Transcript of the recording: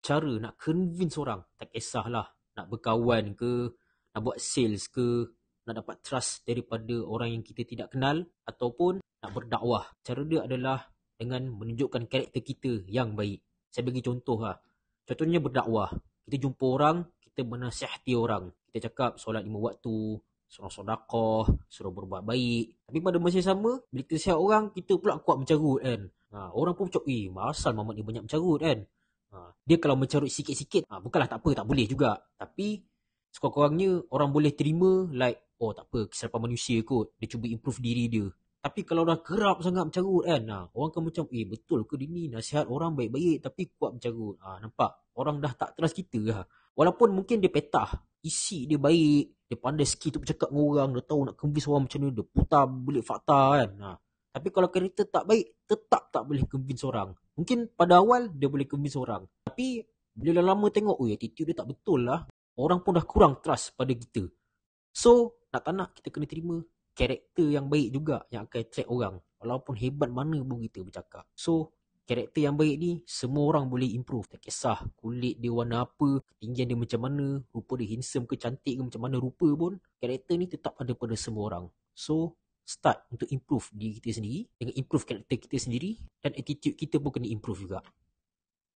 cara nak convince orang, tak kisahlah nak berkawan ke, nak buat sales ke, nak dapat trust daripada orang yang kita tidak kenal, ataupun nak berdakwah. Cara dia adalah dengan menunjukkan karakter kita yang baik. Saya bagi contoh lah. Contohnya berdakwah. Kita jumpa orang, kita menasihati orang. Kita cakap solat 5 waktu, suruh sedekah, suruh berbuat baik. Tapi pada masa yang sama, bila kita sihat orang, kita pula kuat mencarut kan. Orang pun macam, asal Mamat ni banyak mencarut kan. Dia kalau mencarut sikit-sikit, bukanlah tak apa, tak boleh juga. Tapi sekurang-kurangnya orang boleh terima like, oh tak apa, kesilapan manusia kot. Dia cuba improve diri dia. Tapi kalau dah kerap sangat mencarut kan, orang kan macam, betul ke dia ni nasihat orang baik-baik tapi kuat mencarut. Nampak? Orang dah tak trust kita lah. Walaupun mungkin dia petah, isi dia baik, dia pandai skill tu bercakap dengan orang, dia tahu nak convince orang macam mana, dia putar belit fakta kan. Tapi kalau karakter tak baik, tetap tak boleh convince orang. Mungkin pada awal dia boleh convince orang. Tapi bila lama tengok, attitude dia tak betul lah. Orang pun dah kurang trust pada kita. So, nak tak nak kita kena terima karakter yang baik juga yang akan attract orang. Walaupun hebat mana pun kita bercakap. So, karakter yang baik ni semua orang boleh improve. Tak kisah kulit dia warna apa, ketinggian dia macam mana, rupa dia handsome ke cantik ke macam mana rupa pun, karakter ni tetap ada pada semua orang. So, start untuk improve diri kita sendiri dengan improve karakter kita sendiri, dan attitude kita pun kena improve juga.